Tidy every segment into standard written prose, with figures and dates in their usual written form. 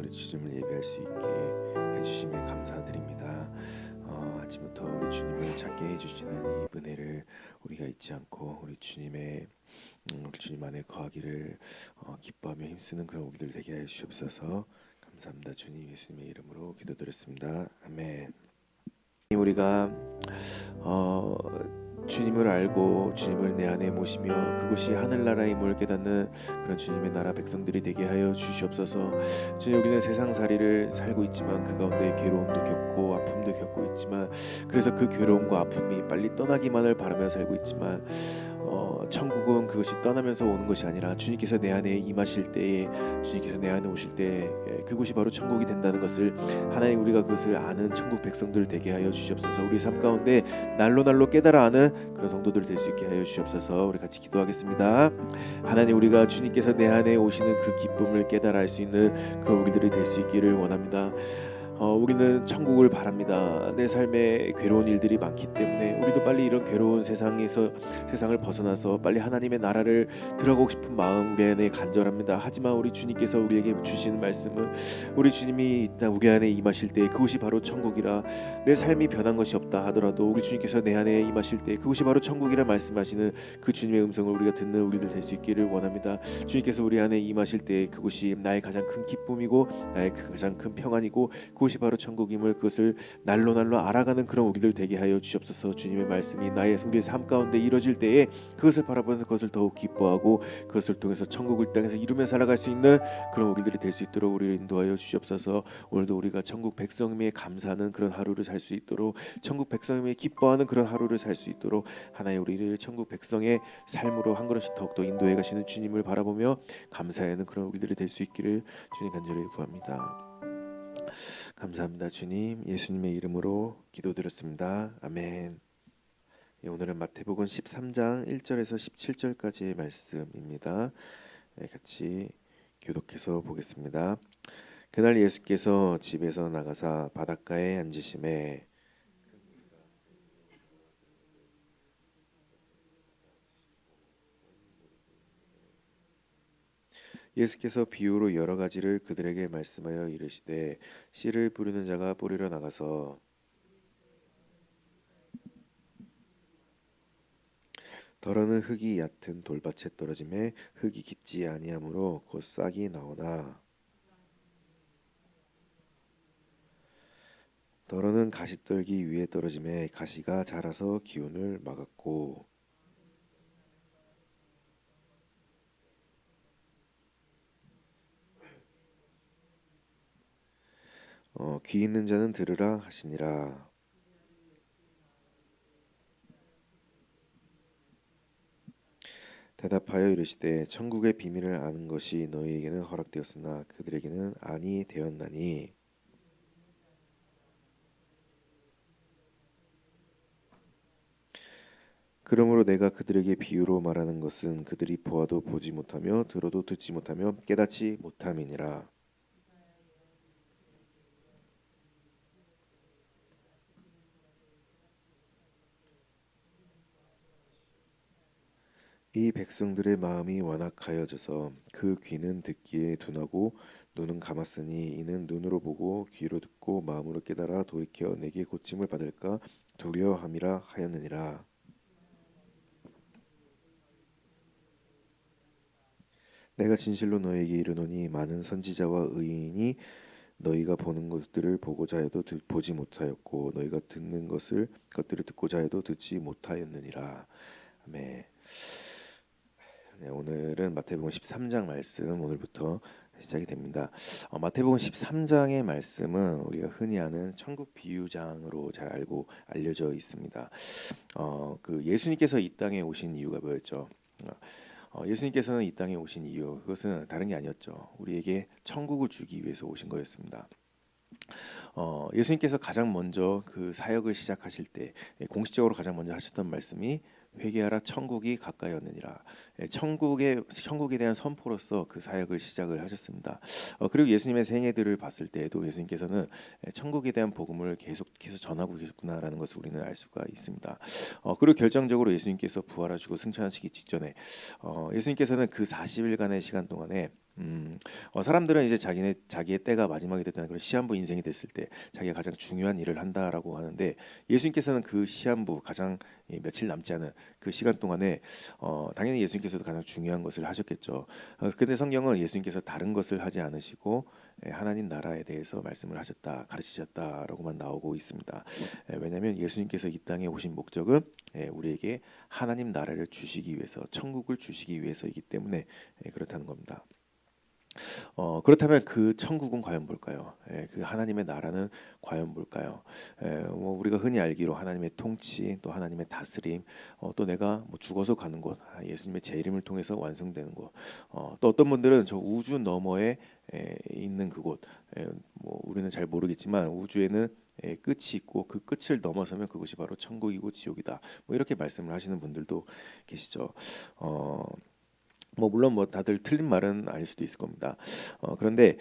우리 주님을 예배할 수 있게 해주심에 감사드립니다. 아침부터 우리 주님을 찾게 해주시는 이 은혜를 우리가 잊지 않고 우리 우리 주님 안에 거하기를 기뻐하며 힘쓰는 그런 우리들 되게 해 주시옵소서. 감사합니다. 주님 예수님의 이름으로 기도드렸습니다. 아멘. 우리가 어, 주님을 알고 주님을 내 안에 모시며 그것이 하늘나라임을 깨닫는 그런 주님의 나라 백성들이 되게 하여 주시옵소서. 주님, 우리는 세상살이를 살고 있지만 그 가운데 괴로움도 겪고 아픔도 겪고 있지만, 그래서 그 괴로움과 아픔이 빨리 떠나기만을 바라며 살고 있지만 천국은 그것이 떠나면서 오는 것이 아니라 주님께서 내 안에 임하실 때에, 주님께서 내 안에 오실 때 그곳이 바로 천국이 된다는 것을, 하나님, 우리가 그것을 아는 천국 백성들 되게 하여 주시옵소서. 우리 삶 가운데 날로 날로 깨달아 아는 그런 성도들 될 수 있게 하여 주시옵소서. 우리 같이 기도하겠습니다. 하나님, 우리가 주님께서 내 안에 오시는 그 기쁨을 깨달아 알 수 있는 그런 우리들이 될 수 있기를 원합니다. 우리는 천국을 바랍니다. 내 삶에 괴로운 일들이 많기 때문에 우리도 빨리 이런 괴로운 세상을 벗어나서 빨리 하나님의 나라를 들어가고 싶은 마음 우리 안에 간절합니다. 하지만 우리 주님께서 우리에게 주시는 말씀은, 우리 주님이 우리 안에 임하실 때 그곳이 바로 천국이라, 내 삶이 변한 것이 없다 하더라도 우리 주님께서 내 안에 임하실 때 그곳이 바로 천국이라 말씀하시는 그 주님의 음성을 우리가 듣는 우리들 될 수 있기를 원합니다. 주님께서 우리 안에 임하실 때 그곳이 나의 가장 큰 기쁨이고 나의 가장 큰 평안이고 그것이 바로 천국임을, 그것을 날로 날로 알아가는 그런 우리들 되게 하여 주시옵소서. 주님의 말씀이 우리의 삶 가운데 이루어질 때에 그것을 바라보면서 그것을 더욱 기뻐하고 그것을 통해서 천국을 땅에서 이루며 살아갈 수 있는 그런 우리들이 될 수 있도록 우리를 인도하여 주시옵소서. 오늘도 우리가 천국 백성임에 감사하는 그런 하루를 살 수 있도록, 천국 백성임에 기뻐하는 그런 하루를 살 수 있도록 하나님, 우리를 천국 백성의 삶으로 한 걸음씩 더욱더 인도해 가시는 주님을 바라보며 감사하는 그런 우리들이 될 수 있기를 주님 간절히 구합니다. 감사합니다. 주님, 예수님의 이름으로 기도드렸습니다. 아멘. 오늘은 마태복음 13장 1절에서 17절까지의 말씀입니다. 같이 교독해서 보겠습니다. 그날 예수께서 집에서 나가사 바닷가에 앉으심에 예수께서 비유로 여러 가지를 그들에게 말씀하여 이르시되, 씨를 뿌리는 자가 뿌리러 나가서 더러는 흙이 얕은 돌밭에 떨어짐에 흙이 깊지 아니하므로 곧 싹이 나오나, 더러는 가시떨기 위에 떨어짐에 가시가 자라서 기운을 막았고, 귀 있는 자는 들으라 하시니라. 대답하여 이르시되, 천국의 비밀을 아는 것이 너희에게는 허락되었으나 그들에게는 아니 되었나니, 그러므로 내가 그들에게 비유로 말하는 것은 그들이 보아도 보지 못하며 들어도 듣지 못하며 깨닫지 못함이니라. 이 백성들의 마음이 완악하여져서 그 귀는 듣기에 둔하고 눈은 감았으니, 이는 눈으로 보고 귀로 듣고 마음으로 깨달아 돌이켜 내게 고침을 받을까 두려함이라 하였느니라. 내가 진실로 너에게 이르노니 많은 선지자와 의인이 너희가 보는 것들을 보고자 해도 보지 못하였고 너희가 듣는 것들을 듣고자 해도 듣지 못하였느니라. 아멘. 네, 오늘은 마태복음 13장 말씀 오늘부터 시작이 됩니다. 마태복음 13장의 말씀은 우리가 흔히 아는 천국 비유장으로 잘 알려져 있습니다. 그 예수님께서 이 땅에 오신 이유가 뭐였죠? 예수님께서는 이 땅에 오신 이유, 그것은 다른 게 아니었죠. 우리에게 천국을 주기 위해서 오신 거였습니다. 예수님께서 가장 먼저 그 사역을 시작하실 때 공식적으로 가장 먼저 하셨던 말씀이 회개하라 천국이 가까이 왔느니라. 천국에 대한 선포로서 그 사역을 시작을 하셨습니다. 그리고 예수님의 생애들을 봤을 때에도 예수님께서는 천국에 대한 복음을 계속해서 전하고 계셨구나라는 것을 우리는 알 수가 있습니다. 그리고 결정적으로 예수님께서 부활하시고 승천하시기 직전에 예수님께서는 그 40일간의 시간 동안에 사람들은 이제 자기의 때가 마지막이 됐다는 그런 시한부 인생이 됐을 때 자기가 가장 중요한 일을 한다라고 하는데 예수님께서는 그 시한부 가장 며칠 남지 않은 그 시간 동안에 당연히 예수님께서도 가장 중요한 것을 하셨겠죠. 그런데 성경은 예수님께서 다른 것을 하지 않으시고 하나님 나라에 대해서 말씀을 하셨다, 가르치셨다라고만 나오고 있습니다. 왜냐하면 예수님께서 이 땅에 오신 목적은 우리에게 하나님 나라를 주시기 위해서, 천국을 주시기 위해서이기 때문에 그렇다는 겁니다. 그렇다면 그 천국은 과연 뭘까요? 그 하나님의 나라는 과연 뭘까요? 뭐 우리가 흔히 알기로 하나님의 통치, 또 하나님의 다스림, 또 내가 뭐 죽어서 가는 곳, 예수님의 재림을 통해서 완성되는 곳, 또 어떤 분들은 저 우주 너머에 있는 그곳, 뭐 우리는 잘 모르겠지만 우주에는 끝이 있고 그 끝을 넘어서면 그것이 바로 천국이고 지옥이다. 뭐 이렇게 말씀을 하시는 분들도 계시죠. 어, 뭐 물론 뭐 다들 틀린 말은 아닐 수도 있을 겁니다. 그런데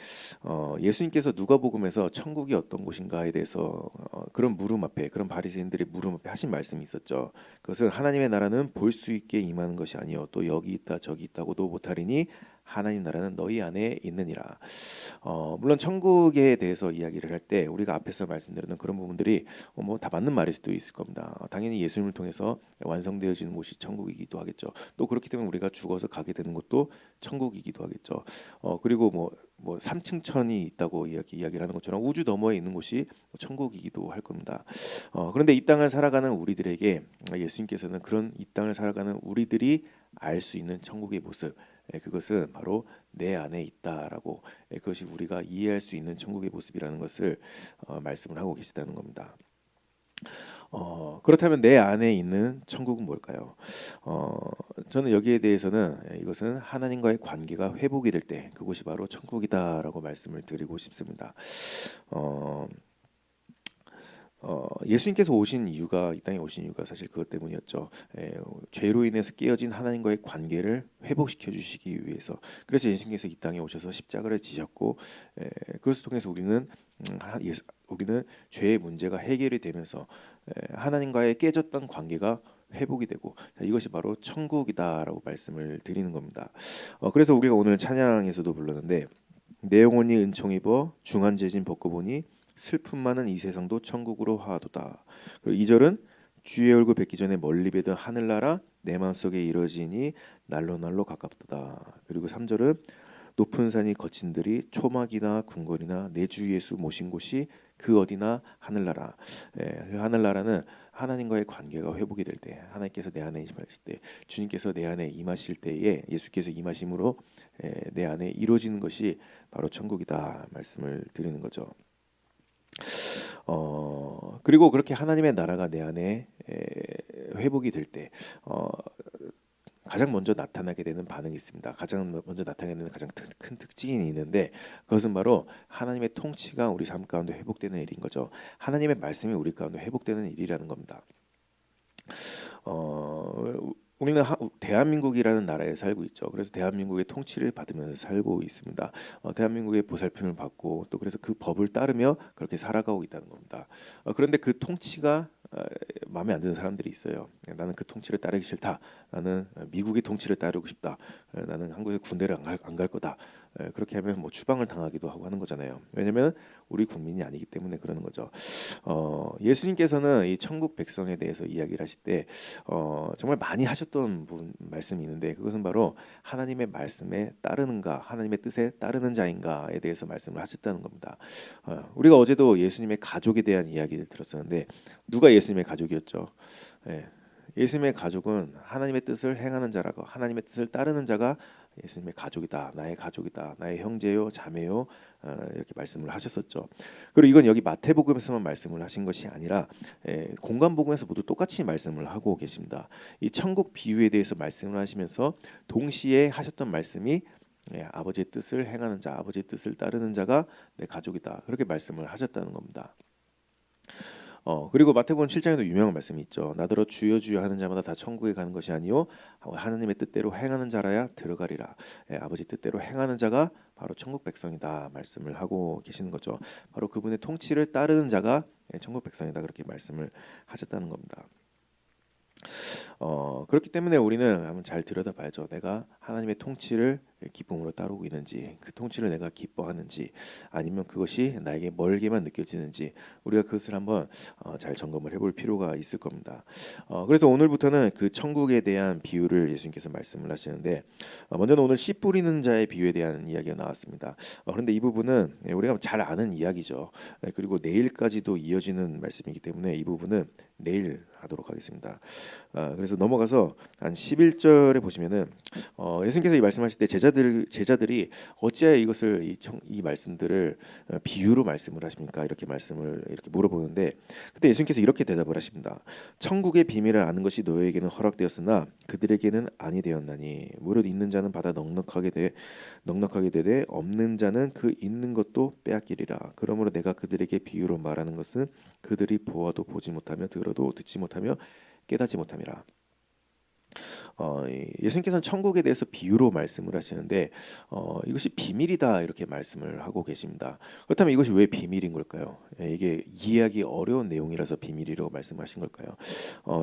예수님께서 누가복음에서 천국이 어떤 곳인가에 대해서 그런 물음 앞에 그런 바리새인들의 물음 앞에 하신 말씀이 있었죠. 그것은 하나님의 나라는 볼 수 있게 임하는 것이 아니요 또 여기 있다 저기 있다고도 못하리니 하나님 나라는 너희 안에 있느니라. 물론 천국에 대해서 이야기를 할 때 우리가 앞에서 말씀드렸던 그런 부분들이 뭐 다 맞는 말일 수도 있을 겁니다. 당연히 예수님을 통해서 완성되어지는 곳이 천국이기도 하겠죠. 또 그렇기 때문에 우리가 죽어서 가게 되는 것도 천국이기도 하겠죠. 그리고 뭐 3층 천이 있다고 이야기를 하는 것처럼 우주 너머에 있는 곳이 천국이기도 할 겁니다. 그런데 이 땅을 살아가는 우리들에게 예수님께서는 그런 이 땅을 살아가는 우리들이 알 수 있는 천국의 모습, 그것은 바로 내 안에 있다라고, 그것이 우리가 이해할 수 있는 천국의 모습이라는 것을 말씀을 하고 계시다는 겁니다. 그렇다면 내 안에 있는 천국은 뭘까요? 저는 여기에 대해서는 이것은 하나님과의 관계가 회복이 될 때 그곳이 바로 천국이다라고 말씀을 드리고 싶습니다. 어, 예수님께서 오신 이유가 이 땅에 오신 이유가 사실 그것 때문이었죠. 죄로 인해서 깨어진 하나님과의 관계를 회복시켜 주시기 위해서. 그래서 예수님께서 이 땅에 오셔서 십자가를 지셨고 그것을 통해서 우리는 죄의 문제가 해결이 되면서 하나님과의 깨졌던 관계가 회복이 되고 이것이 바로 천국이다라고 말씀을 드리는 겁니다. 그래서 우리가 오늘 찬양에서도 불렀는데 내 영혼이 은총 입어 중한 죄진 벗고 보니 슬픔 많은 이 세상도 천국으로 화하도다. 그리고 2절은 주의 얼굴 뵙기 전에 멀리 뵈던 하늘나라 내 마음속에 이루어지니 날로 날로 가깝도다. 그리고 3절은 높은 산이 거친들이 초막이나 궁궐이나 내 주 예수 모신 곳이 그 어디나 하늘나라. 그 하늘나라는 하나님과의 관계가 회복이 될 때, 하나님께서 내 안에 임하실 때, 주님께서 내 안에 임하실 때에 예수께서 임하심으로 내 안에 이루어지는 것이 바로 천국이다 말씀을 드리는 거죠. 그리고 그렇게 하나님의 나라가 내 안에 회복이 될 때, 가장 먼저 나타나게 되는 반응이 있습니다. 가장 먼저 나타나는 가장 큰 특징이 있는데 그것은 바로 하나님의 통치가 우리 삶 가운데 회복되는 일인 거죠. 하나님의 말씀이 우리 가운데 회복되는 일이라는 겁니다. 우리는 대한민국이라는 나라에 살고 있죠. 그래서 대한민국의 통치를 받으면서 살고 있습니다. 대한민국의 보살핌을 받고 또 그래서 그 법을 따르며 그렇게 살아가고 있다는 겁니다. 그런데 그 통치가 마음에 안 드는 사람들이 있어요. 나는 그 통치를 따르기 싫다. 나는 미국의 통치를 따르고 싶다. 나는 한국의 군대를 안 갈 거다. 그렇게 하면 뭐 추방을 당하기도 하고 하는 거잖아요. 왜냐하면 우리 국민이 아니기 때문에 그러는 거죠. 예수님께서는 이 천국 백성에 대해서 이야기를 하실 때 정말 많이 하셨던 말씀이 있는데 그것은 바로 하나님의 말씀에 따르는가 하나님의 뜻에 따르는 자인가에 대해서 말씀을 하셨다는 겁니다. 우리가 어제도 예수님의 가족에 대한 이야기를 들었었는데 누가 예수님의 가족이었죠? 예수님의 가족은 하나님의 뜻을 행하는 자라고 하나님의 뜻을 따르는 자가 예수님의 가족이다. 나의 가족이다. 나의 형제요 자매요 이렇게 말씀을 하셨었죠. 그리고 이건 여기 마태복음에서만 말씀을 하신 것이 아니라 공관복음에서 모두 똑같이 말씀을 하고 계십니다. 이 천국 비유에 대해서 말씀을 하시면서 동시에 하셨던 말씀이 아버지의 뜻을 행하는 자, 아버지의 뜻을 따르는 자가 내 가족이다. 그렇게 말씀을 하셨다는 겁니다. 그리고 마태복음 7장에도 유명한 말씀이 있죠. 나더러 주여 주여 하는 자마다 다 천국에 가는 것이 아니요 하나님의 뜻대로 행하는 자라야 들어가리라. 아버지 뜻대로 행하는 자가 바로 천국 백성이다 말씀을 하고 계시는 거죠. 바로 그분의 통치를 따르는 자가 천국 백성이다 그렇게 말씀을 하셨다는 겁니다. 그렇기 때문에 우리는 한번 잘 들여다봐야죠. 내가 하나님의 통치를 기쁨으로 따르고 있는지, 그 통치를 내가 기뻐하는지, 아니면 그것이 나에게 멀게만 느껴지는지 우리가 그것을 한번 잘 점검을 해볼 필요가 있을 겁니다. 그래서 오늘부터는 그 천국에 대한 비유를 예수님께서 말씀을 하시는데, 먼저는 오늘 씨 뿌리는 자의 비유에 대한 이야기가 나왔습니다. 그런데 이 부분은 우리가 잘 아는 이야기죠. 그리고 내일까지도 이어지는 말씀이기 때문에 이 부분은 내일 하도록 하겠습니다. 그래서 넘어가서 한 11절에 보시면은 예수님께서 이 말씀하실 때 제자들이 어찌하여 이것을 이 말씀들을 비유로 말씀을 하십니까? 이렇게 말씀을 이렇게 물어보는데, 그때 예수님께서 이렇게 대답을 하십니다. 천국의 비밀을 아는 것이 너희에게는 허락되었으나 그들에게는 아니 되었나니 무릇 있는 자는 받아 넉넉하게 되되 없는 자는 그 있는 것도 빼앗기리라. 그러므로 내가 그들에게 비유로 말하는 것은 그들이 보아도 보지 못하며 들어도 듣지 못하며 깨닫지 못함이라. 예수님께서는 천국에 대해서 비유로 말씀을 하시는데 이것이 비밀이다 이렇게 말씀을 하고 계십니다. 그렇다면 이것이 왜 비밀인 걸까요? 이게 이해하기 어려운 내용이라서 비밀이라고 말씀하신 걸까요?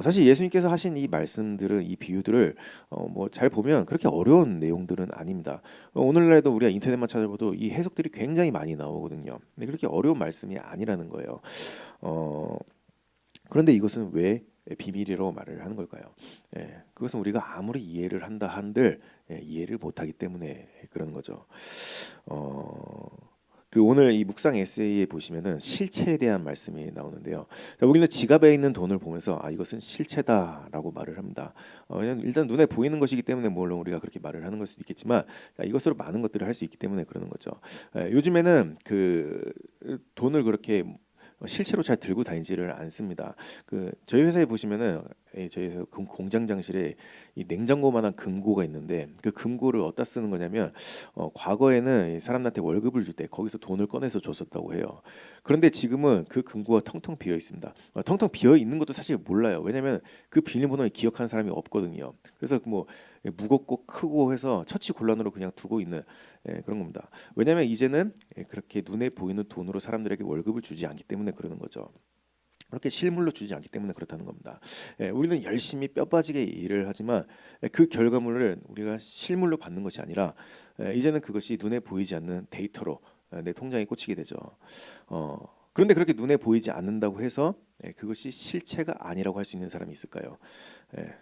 사실 예수님께서 하신 이 말씀들은 이 비유들을 뭐 잘 보면 그렇게 어려운 내용들은 아닙니다. 오늘날에도 우리가 인터넷만 찾아봐도 이 해석들이 굉장히 많이 나오거든요. 근데 그렇게 어려운 말씀이 아니라는 거예요. 어, 그런데 이것은 왜 비밀이라고 말을 하는 걸까요? 그것은 우리가 아무리 이해를 한다 한들 이해를 못하기 때문에 그러는 거죠. 어, 그 오늘 이 묵상 에세이에 보시면은 실체에 대한 말씀이 나오는데요. 자, 우리는 지갑에 있는 돈을 보면서 이것은 실체다라고 말을 합니다. 왜냐하면 일단 눈에 보이는 것이기 때문에 물론 우리가 그렇게 말을 하는 걸 수도 있겠지만 이것으로 많은 것들을 할 수 있기 때문에 그러는 거죠. 요즘에는 그 돈을 그렇게 실제로 잘 들고 다니지를 않습니다. 그 저희 회사에 보시면은 저희 회사 공장장실에 이 냉장고만한 금고가 있는데 그 금고를 어디다 쓰는 거냐면 과거에는 이 사람한테 월급을 줄 때 거기서 돈을 꺼내서 줬었다고 해요. 그런데 지금은 그 금고가 텅텅 비어 있습니다. 텅텅 비어 있는 것도 사실 몰라요. 왜냐하면 그 비밀번호를 기억하는 사람이 없거든요. 그래서 뭐 무겁고 크고 해서 처치곤란으로 그냥 두고 있는 그런 겁니다. 왜냐하면 이제는 그렇게 눈에 보이는 돈으로 사람들에게 월급을 주지 않기 때문에 그러는 거죠. 그렇게 실물로 주지 않기 때문에 그렇다는 겁니다. 우리는 열심히 뼈 빠지게 일을 하지만 그 결과물을 우리가 실물로 받는 것이 아니라 이제는 그것이 눈에 보이지 않는 데이터로 내 통장에 꽂히게 되죠. 어, 그런데 그렇게 눈에 보이지 않는다고 해서 그것이 실체가 아니라고 할 수 있는 사람이 있을까요? 예,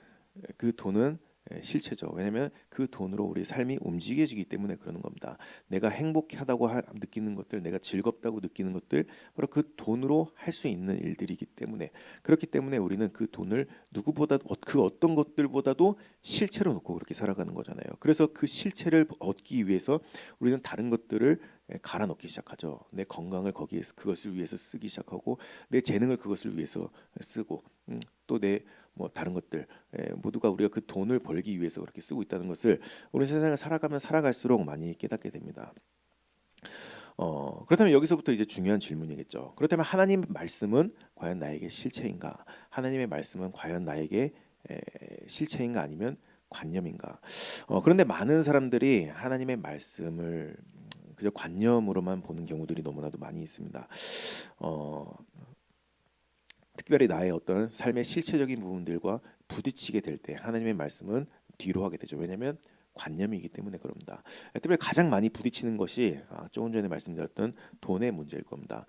그 돈은 실체죠. 왜냐하면 그 돈으로 우리 삶이 움직여지기 때문에 그러는 겁니다. 내가 행복하다고 느끼는 것들, 내가 즐겁다고 느끼는 것들, 바로 그 돈으로 할 수 있는 일들이기 때문에 그렇기 때문에 우리는 그 돈을 누구보다 그 어떤 것들보다도 실체로 놓고 그렇게 살아가는 거잖아요. 그래서 그 실체를 얻기 위해서 우리는 다른 것들을 갈아 넣기 시작하죠. 내 건강을 거기에 그것을 위해서 쓰기 시작하고 내 재능을 그것을 위해서 쓰고 또내 뭐 다른 것들 모두가 우리가 그 돈을 벌기 위해서 그렇게 쓰고 있다는 것을 우리 세상을 살아가면 살아갈수록 많이 깨닫게 됩니다. 그렇다면 여기서부터 이제 중요한 질문이겠죠. 그렇다면 하나님 말씀은 과연 나에게 실체인가? 하나님의 말씀은 과연 나에게 실체인가 아니면 관념인가? 그런데 많은 사람들이 하나님의 말씀을 그저 관념으로만 보는 경우들이 너무나도 많이 있습니다. 어, 특별히 나의 어떤 삶의 실체적인 부분들과 부딪히게 될 때 하나님의 말씀은 뒤로 하게 되죠. 왜냐하면 관념이기 때문에 그럽니다. 특별히 가장 많이 부딪히는 것이 조금 전에 말씀드렸던 돈의 문제일 겁니다.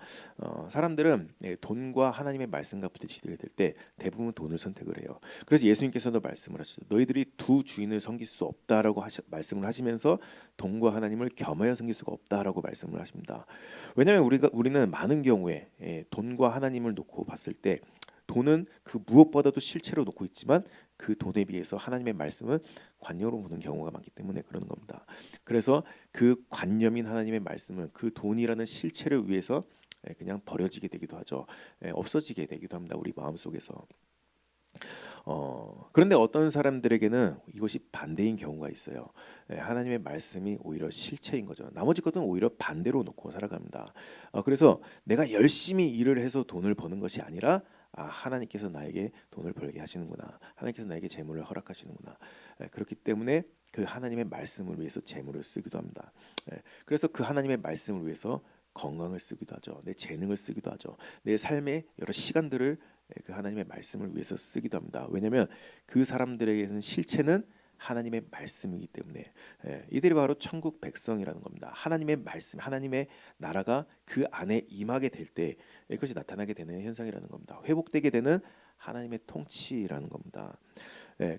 사람들은 돈과 하나님의 말씀과 부딪히게 될 때 대부분 돈을 선택을 해요. 그래서 예수님께서도 말씀을 하시죠. 너희들이 두 주인을 섬길 수 없다라고 말씀을 하시면서 돈과 하나님을 겸하여 섬길 수가 없다라고 말씀을 하십니다. 왜냐하면 우리는 많은 경우에 돈과 하나님을 놓고 봤을 때 돈은 그 무엇보다도 실체로 놓고 있지만 그 돈에 비해서 하나님의 말씀은 관념으로 보는 경우가 많기 때문에 그러는 겁니다. 그래서 그 관념인 하나님의 말씀은 그 돈이라는 실체를 위해서 그냥 버려지게 되기도 하죠. 없어지게 되기도 합니다. 우리 마음속에서. 그런데 어떤 사람들에게는 이것이 반대인 경우가 있어요. 하나님의 말씀이 오히려 실체인 거죠. 나머지 것은 오히려 반대로 놓고 살아갑니다. 그래서 내가 열심히 일을 해서 돈을 버는 것이 아니라 하나님께서 나에게 돈을 벌게 하시는구나. 하나님께서 나에게 재물을 허락하시는구나. 그렇기 때문에 그 하나님의 말씀을 위해서 재물을 쓰기도 합니다. 그래서 그 하나님의 말씀을 위해서 건강을 쓰기도 하죠. 내 재능을 쓰기도 하죠. 내 삶의 여러 시간들을 그 하나님의 말씀을 위해서 쓰기도 합니다. 왜냐하면 그 사람들에게는 실체는 하나님의 말씀이기 때문에 이들이 바로 천국 백성이라는 겁니다. 하나님의 말씀, 하나님의 나라가 그 안에 임하게 될 때 그것이 나타나게 되는 현상이라는 겁니다. 회복되게 되는 하나님의 통치라는 겁니다.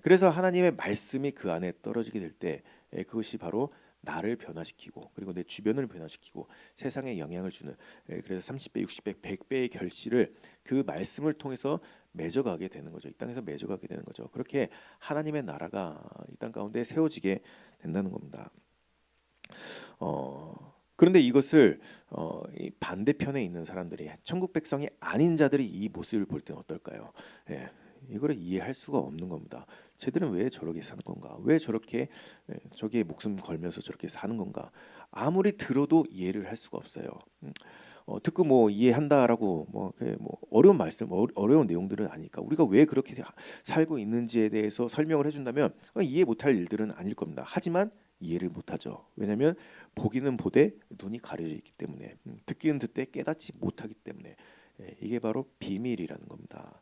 그래서 하나님의 말씀이 그 안에 떨어지게 될 때 그것이 바로 나를 변화시키고 그리고 내 주변을 변화시키고 세상에 영향을 주는 그래서 30배, 60배, 100배의 결실을 그 말씀을 통해서 맺어가게 되는 거죠. 이 땅에서 맺어가게 되는 거죠. 그렇게 하나님의 나라가 이 땅 가운데 세워지게 된다는 겁니다. 그런데 이것을 이 반대편에 있는 사람들이 천국 백성이 아닌 자들이 이 모습을 볼 때는 어떨까요? 이거를 이해할 수가 없는 겁니다. 쟤들은 왜 저렇게 사는 건가? 왜 저렇게 저기에 목숨 걸면서 저렇게 사는 건가? 아무리 들어도 이해를 할 수가 없어요. 듣고 뭐 이해한다라고 뭐 어려운 말씀, 어려운 내용들은 아니까 우리가 왜 그렇게 살고 있는지에 대해서 설명을 해준다면 이해 못할 일들은 아닐 겁니다. 하지만 이해를 못하죠. 왜냐하면 보기는 보되 눈이 가려져 있기 때문에 듣기는 듣되 깨닫지 못하기 때문에 이게 바로 비밀이라는 겁니다.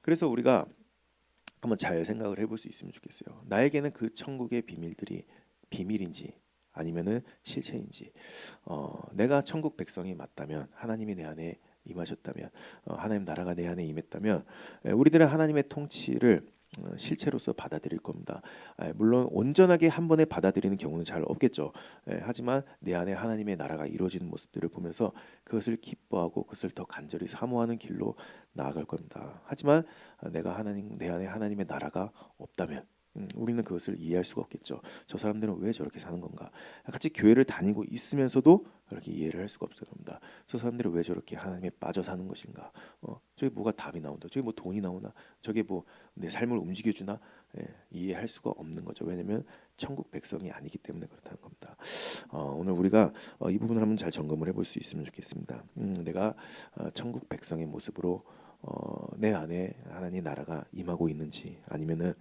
그래서 우리가 한번 잘 생각을 해볼 수 있으면 좋겠어요. 나에게는 그 천국의 비밀들이 비밀인지 아니면은 실체인지 내가 천국 백성이 맞다면 하나님이 내 안에 임하셨다면 하나님 나라가 내 안에 임했다면 우리들은 하나님의 통치를 실체로서 받아들일 겁니다. 물론 온전하게 한 번에 받아들이는 경우는 잘 없겠죠. 하지만 내 안에 하나님의 나라가 이루어지는 모습들을 보면서 그것을 기뻐하고 그것을 더 간절히 사모하는 길로 나아갈 겁니다. 하지만 내가 내 안에 하나님의 나라가 없다면 우리는 그것을 이해할 수가 없겠죠. 저 사람들은 왜 저렇게 사는 건가? 같이 교회를 다니고 있으면서도 그렇게 이해를 할 수가 없을 겁니다. 저 사람들은 왜 저렇게 하나님에 빠져 사는 것인가? 저기 뭐가 답이 나온다. 저기 뭐 돈이 나오나? 저게 뭐 내 삶을 움직여주나? 이해할 수가 없는 거죠. 왜냐하면 천국 백성이 아니기 때문에 그렇다는 겁니다. 오늘 우리가 이 부분을 한번 잘 점검을 해볼 수 있으면 좋겠습니다. 내가 천국 백성의 모습으로 내 안에 하나님 나라가 임하고 있는지 아니면은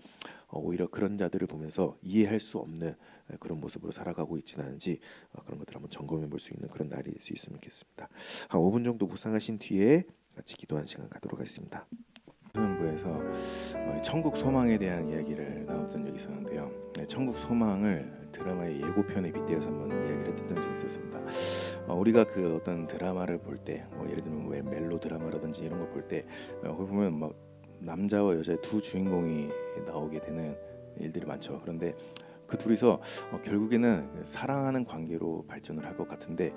오히려 그런 자들을 보면서 이해할 수 없는 그런 모습으로 살아가고 있지는 않은지 그런 것들을 한번 점검해 볼 수 있는 그런 날이 될 수 있으면 좋겠습니다. 한 5분 정도 묵상하신 뒤에 같이 기도하는 시간 갖도록 하겠습니다. 부에서 천국 소망에 대한 이야기를 나눴던 적이 있었는데요. 천국 소망을 드라마의 예고편에 빗대어서 한번 이야기를 했던 적이 있었습니다. 우리가 그 어떤 드라마를 볼 때, 예를 들면 왜 멜로 드라마라든지 이런 걸 볼 때, 거기 보면 막 남자와 여자의 두 주인공이 나오게 되는 일들이 많죠. 그런데 그 둘이서 결국에는 사랑하는 관계로 발전을 할 것 같은데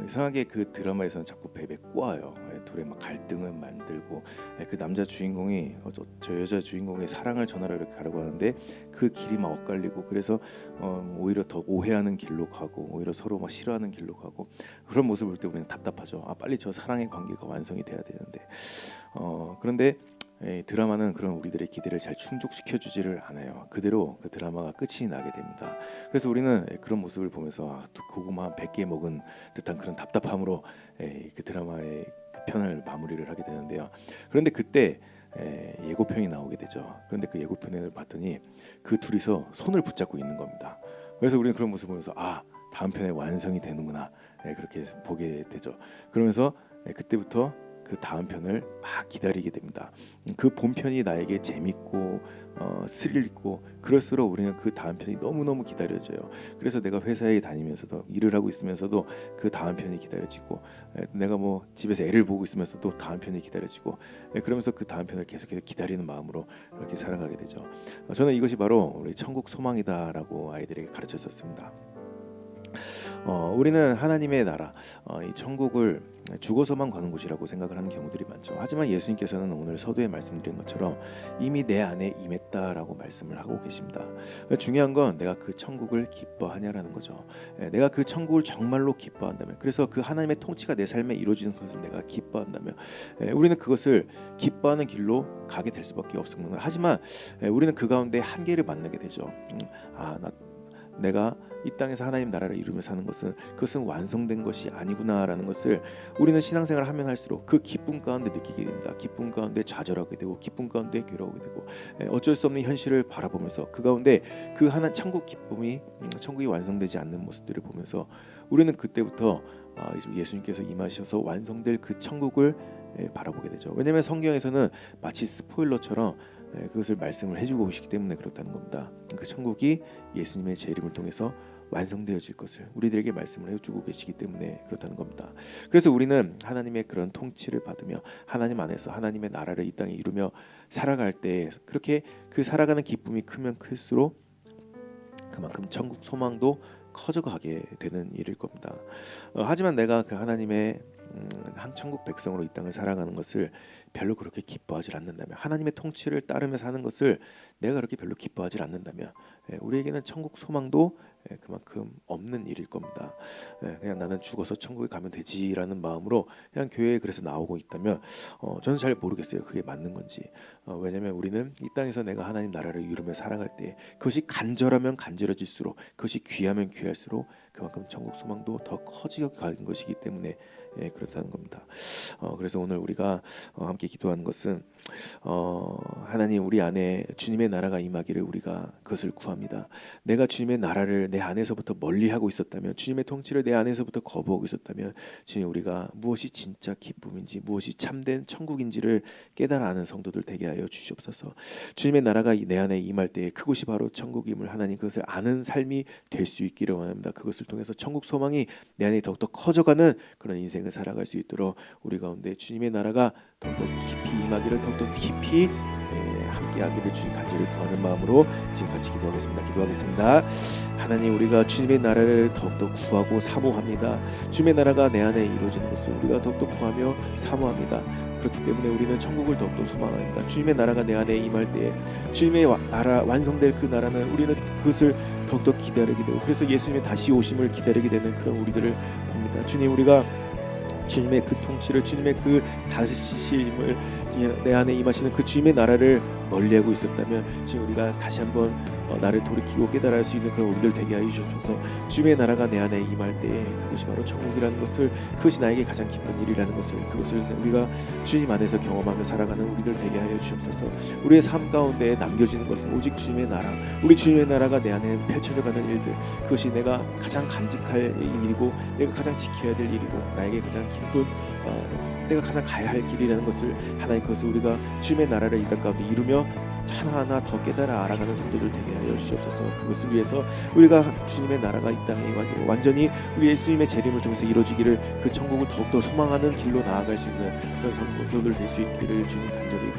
이상하게 그 드라마에서는 자꾸 배 꼬아요. 둘의 막 갈등을 만들고 그 남자 주인공이 저 여자 주인공의 사랑을 전하러 이렇게 가려고 하는데 그 길이 막 엇갈리고 그래서 오히려 더 오해하는 길로 가고 오히려 서로 막 싫어하는 길로 가고 그런 모습을 볼 때 우리는 답답하죠. 빨리 저 사랑의 관계가 완성이 돼야 되는데 그런데 드라마는 그런 우리들의 기대를 잘 충족시켜 주지를 않아요. 그대로 그 드라마가 끝이 나게 됩니다. 그래서 우리는 그런 모습을 보면서 고구마 한 100개 먹은 듯한 그런 답답함으로 그 드라마의 그 편을 마무리를 하게 되는데요. 그런데 그때 예고편이 나오게 되죠. 그런데 그 예고편을 봤더니 그 둘이서 손을 붙잡고 있는 겁니다. 그래서 우리는 그런 모습을 보면서 다음 편에 완성이 되는구나 그렇게 보게 되죠. 그러면서 그때부터 그 다음 편을 막 기다리게 됩니다. 그 본편이 나에게 재밌고 스릴 있고 그럴수록 우리는 그 다음 편이 너무너무 기다려져요. 그래서 내가 회사에 다니면서도 일을 하고 있으면서도 그 다음 편이 기다려지고 내가 뭐 집에서 애를 보고 있으면서도 다음 편이 기다려지고 그러면서 그 다음 편을 계속해서 기다리는 마음으로 이렇게 살아가게 되죠. 저는 이것이 바로 우리 천국 소망이다라고 아이들에게 가르쳤었습니다. 우리는 하나님의 나라, 이 천국을 죽어서만 가는 곳이라고 생각을 하는 경우들이 많죠. 하지만 예수님께서는 오늘 서두에 말씀드린 것처럼 이미 내 안에 임했다라고 말씀을 하고 계십니다. 중요한 건 내가 그 천국을 기뻐하냐라는 거죠. 내가 그 천국을 정말로 기뻐한다면, 그래서 그 하나님의 통치가 내 삶에 이루어지는 것을 내가 기뻐한다면, 우리는 그것을 기뻐하는 길로 가게 될 수밖에 없는 거예요. 하지만 우리는 그 가운데 한계를 만나게 되죠. 내가 이 땅에서 하나님 나라를 이루며 사는 것은 그것은 완성된 것이 아니구나라는 것을 우리는 신앙생활을 하면 할수록 그 기쁨 가운데 느끼게 됩니다. 기쁨 가운데 좌절하게 되고 기쁨 가운데 괴로우게 되고 어쩔 수 없는 현실을 바라보면서 그 가운데 그 하나 천국 기쁨이 천국이 완성되지 않는 모습들을 보면서 우리는 그때부터 예수님께서 임하셔서 완성될 그 천국을 바라보게 되죠. 왜냐하면 성경에서는 마치 스포일러처럼 그것을 말씀을 해주고 오시기 때문에 그렇다는 겁니다. 그 천국이 예수님의 재림을 통해서 완성되어질 것을 우리들에게 말씀을 해주고 계시기 때문에 그렇다는 겁니다. 그래서 우리는 하나님의 그런 통치를 받으며 하나님 안에서 하나님의 나라를 이 땅에 이루며 살아갈 때 그렇게 그 살아가는 기쁨이 크면 클수록 그만큼 천국 소망도 커져가게 되는 일일 겁니다. 하지만 내가 그 하나님의 한 천국 백성으로 이 땅을 살아가는 것을 별로 그렇게 기뻐하지 않는다면, 하나님의 통치를 따르며 사는 것을 내가 그렇게 별로 기뻐하지 않는다면 우리에게는 천국 소망도 그만큼 없는 일일 겁니다. 그냥 나는 죽어서 천국에 가면 되지라는 마음으로 그냥 교회에 그래서 나오고 있다면 저는 잘 모르겠어요. 그게 맞는 건지. 왜냐하면 우리는 이 땅에서 내가 하나님 나라를 이루며 살아갈 때 그것이 간절하면 간절해질수록, 그것이 귀하면 귀할수록 그만큼 천국 소망도 더 커지게 가는 것이기 때문에 그렇다는 겁니다. 그래서 오늘 우리가 함께 기도하는 것은 하나님, 우리 안에 주님의 나라가 임하기를 우리가 그것을 구합니다. 내가 주님의 나라를 내 안에서부터 멀리하고 있었다면, 주님의 통치를 내 안에서부터 거부하고 있었다면, 주님, 우리가 무엇이 진짜 기쁨인지, 무엇이 참된 천국인지를 깨달아 아는 성도들 되게 하여 주시옵소서. 주님의 나라가 내 안에 임할 때에 그곳이 바로 천국임을 하나님, 그것을 아는 삶이 될 수 있기를 원합니다. 그것을 통해서 천국 소망이 내 안에 더욱더 커져가는 그런 인생을 살아갈 수 있도록 우리 가운데 주님의 나라가 더욱더 깊이 임하기를, 더욱더 깊이 함께하기를 주님 간절히 구하는 마음으로 이제 같이 기도하겠습니다. 하나님, 우리가 주님의 나라를 더욱더 구하고 사모합니다. 주님의 나라가 내 안에 이루어지는 것을 우리가 더욱더 구하며 사모합니다. 그렇기 때문에 우리는 천국을 더욱더 소망합니다. 주님의 나라가 내 안에 임할 때에 주님의 나라 완성될 그 나라는 우리는 그것을 더욱더 기다리게 되고, 그래서 예수님의 다시 오심을 기다리게 되는 그런 우리들을 봅니다. 주님, 우리가 주님의 그 통치를, 주님의 그 다스리심을, 내 안에 임하시는 그 주님의 나라를 멀리하고 있었다면 지금 우리가 다시 한번 나를 돌이키고 깨달아 할 수 있는 그런 우리들 되게 하여 주셔서, 주님의 나라가 내 안에 임할 때 그것이 바로 천국이라는 것을, 그것이 나에게 가장 기쁜 일이라는 것을, 그것을 우리가 주님 안에서 경험하며 살아가는 우리들 되게 하여 주옵소서. 우리의 삶 가운데 남겨지는 것은 오직 주님의 나라, 우리 주님의 나라가 내 안에 펼쳐져가는 일들, 그것이 내가 가장 간직할 일이고 내가 가장 지켜야 될 일이고 나에게 가장 기쁜 내가 가장 가야 할 길이라는 것을, 하나님, 그것을 우리가 주님의 나라를 이 땅 가운데 이루며 하나하나 더 깨달아 알아가는 성도들 되게 하여 주시옵소서. 그것을 위해서 우리가 주님의 나라가 이 땅에 임하기를, 완전히 우리 예수님의 재림을 통해서 이루어지기를, 그 천국을 더욱더 소망하는 길로 나아갈 수 있는 그런 성도들 될 수 있기를 주님 간절히